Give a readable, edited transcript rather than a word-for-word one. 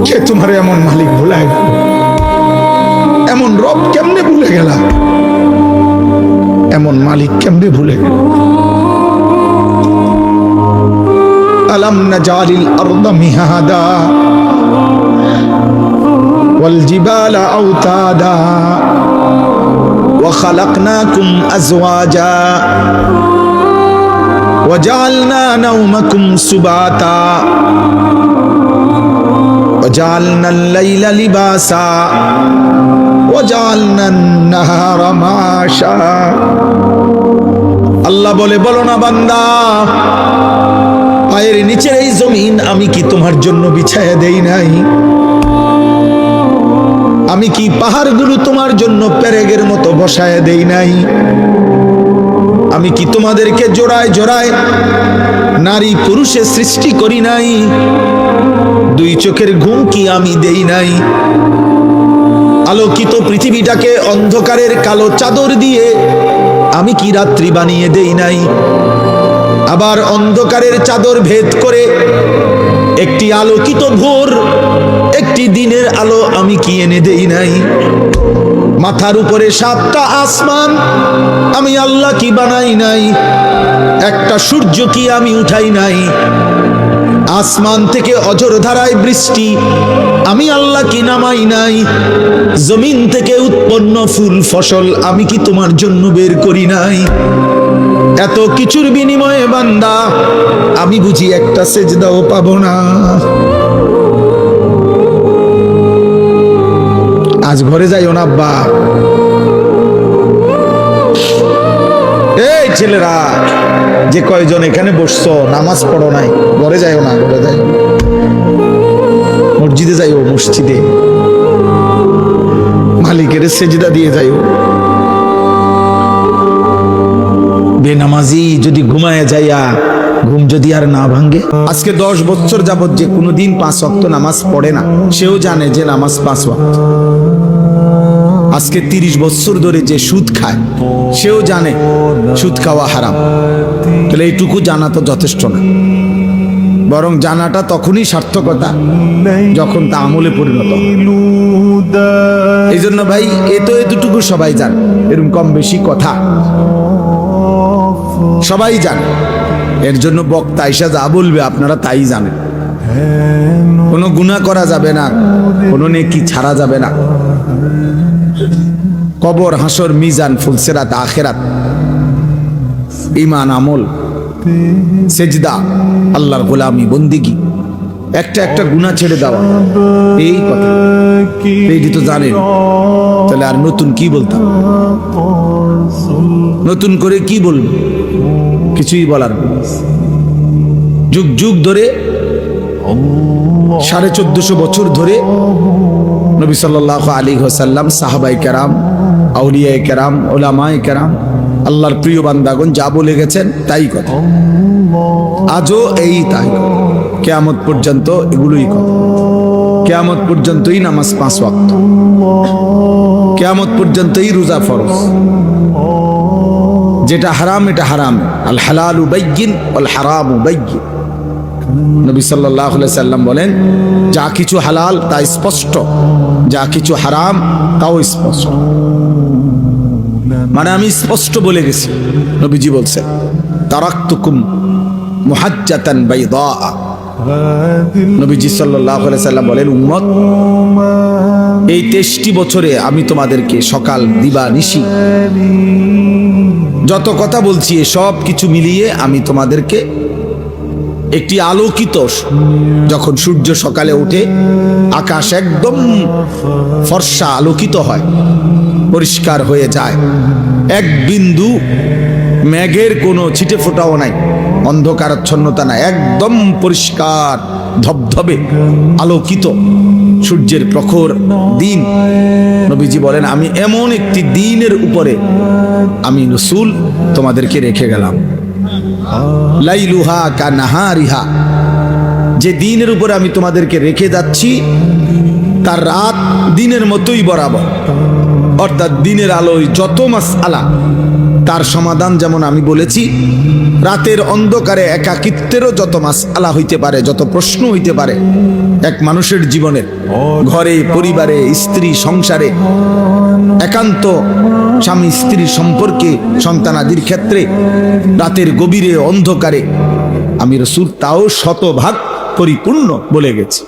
সে তোমার এমন মালিক ভুলায় গেল, এমন রব কেমনে ভুলে গেলা, এমন মালিক কেমনে ভুলে গেল। আলাম নাজালিল আরদা মিহাদা ওয়াল জিবালা আওতাদা ওয়া খালাকনাকুম আজওয়াজা ওয়া জাআলনা নাওমাকুম সুবাতা ওয়া জাআলনাল লাইলা লিবাসা ওয়া জাআলনান নাহারা মাশা। আল্লাহ বলে, বলো না বান্দা, পায়ের নিচের এই জমিন আমি কি তোমার জন্য বিছায়া দেই নাই? আমি কি পাহাড়গুলো তোমার জন্য পেরেগের মতো বসায়া দেই নাই? আমি কি তোমাদেরকে জোড়ায় জোড়ায় নারী পুরুষে সৃষ্টি করি নাই? দুই চোখের ঘুম কি আমি দেই নাই? আলোকিত পৃথিবীটাকে অন্ধকারের কালো চাদর দিয়ে আমি কি রাত্রি বানিয়ে দেই নাই? আবার অন্ধকারের চাদর ভেদ করে একটি আলোকিত ভোর, একটি দিনের আলো আমি কি এনে দেই নাই? মাথার উপরে 7টা আসমান আমি আল্লাহ কি বানাই নাই? একটা সূর্য কি আমি উঠাই নাই? আসমান থেকে অঝোর ধারায় বৃষ্টি আমি আল্লাহ কি নামাই নাই? জমিন থেকে উৎপন্ন ফুল ফসল আমি কি তোমার জন্য বের করি নাই? এত কিছুর বিনিময়ে বান্দা আমি বুঝি একটা সেজদাও পাবো না? আজ ঘরে যাইও না আব্বা, এই ছেলেরা যে কয়জন এখানে বসছো নামাজ পড়ো নাই, ঘরে যাইও না, ঘরে যাই, মসজিদে যাইও, মসজিদে মালিকের সেজদা দিয়ে যাইও। বেনামাজি যদি ঘুমায় যাইয়া ঘুম যদি আর না ভাঙ্গে, আজকে 10 বছর যাবত যে কোনোদিন 5 ওয়াক্ত নামাজ পড়ে না, সেও জানে যে নামাজ 5 ওয়াক্ত। আজকে 30 বছর ধরে যে সুদ খায়, সেও জানে সুদ খাওয়া হারাম। তাহলে এইটুকু জানা তো যথেষ্ট না, বরং জানাটা তখনই সার্থকতা যখন তা আমলে পরিণত হয়। এই জন্য ভাই এতটুকু সবাই জানে, এরকম কম বেশি কথা সবাই জানে। এর জন্য বক্তা আইসা যা বলবে আপনারা তাই জানেন। কোনো গুনাহ করা যাবে না, কোনো নেকি ছাড়া যাবে না। কবর, হাসর, মিজান, ফুলসিরাত, আখিরাত, ঈমান, আমল, সেজদা, আল্লাহর গোলামি, বন্দিগি, একটা গুনাহ ছেড়ে দেওয়া, এই কথা এইটি তো জানেন। তাহলে আর নতুন কি বলতাম? নতুন করে কি বলবো? কিছুই বলার। যুগ যুগ ধরে 1450 বছর ধরে নবী সাল্লাল্লাহু আলাইহি ওয়াসাল্লাম, সাহাবায়ে কেরাম, আউলিয়ায়ে কেরাম, উলামায়ে কেরাম, আল্লাহর প্রিয় বান্দাগণ যা বলে গেছেন তাই কথা। আজও এই তাই, কিয়ামত পর্যন্ত এগুলোই কথা। কিয়ামত পর্যন্তই নামাজ 5 ওয়াক্ত, কিয়ামত পর্যন্তই রোজা ফরজ। যেটা হারাম এটা হারাম। আল হালালু বাইয়িন ওয়াল হারামু বাইয়িন। নবী সাল্লাল্লাহু আলাইহি সাল্লাম বলেন, যা কিছু হালাল তা স্পষ্ট, যা কিছু হারাম তাও স্পষ্ট। মানে আমি স্পষ্ট বলে গেছি। নবীজি বলছেন, তারাকতুকুম মুহাজ্জাতান বাইদা। নবীজি সাল্লাল্লাহু আলাইহি সাল্লাম বলেন, উম্মত, এই 23টি বছরে আমি তোমাদেরকে সকাল দিবা নিশি যত কথা বলছি সব কিছু মিলিয়ে আমি তোমাদেরকে একটি আলোকিত, যখন সূর্য সকালে ওঠে আকাশ একদম ফর্সা আলোকিত হয়, পরিষ্কার হয়ে যায়, এক বিন্দু মেঘের কোনো ছিটে ফোঁটাও নাই, অন্ধকারাচ্ছন্নতা নাই, একদম পরিষ্কার ধবধবে আলোকিত সূর্যের প্রখর দিন। নবীজি বলেন, আমি এমন একটি দিনের উপরে আমি রাসূল তোমাদেরকে রেখে গেলাম, লাইলুহা কানাহারিহা, যে দিনের উপরে আমি তোমাদেরকে রেখে যাচ্ছি তার রাত দিনের মতোই বরাবর। অর্থাৎ দিনের আলোয় যত মাসআলা তার সমাধান যেমন আমি বলেছি, রাতের অন্ধকারে একাকিত্বেরও যত মাসআলা হইতে পারে, যত প্রশ্ন হইতে পারে এক মানুষের জীবনের, ঘরে, পরিবারে, স্ত্রী, সংসারে, একান্ত স্বামী স্ত্রীর সম্পর্কে, সন্তানাদির ক্ষেত্রে, রাতের গভীরে অন্ধকারে, আমি রাসূল তাও শতভাগ পরিপূর্ণ বলে গেছি।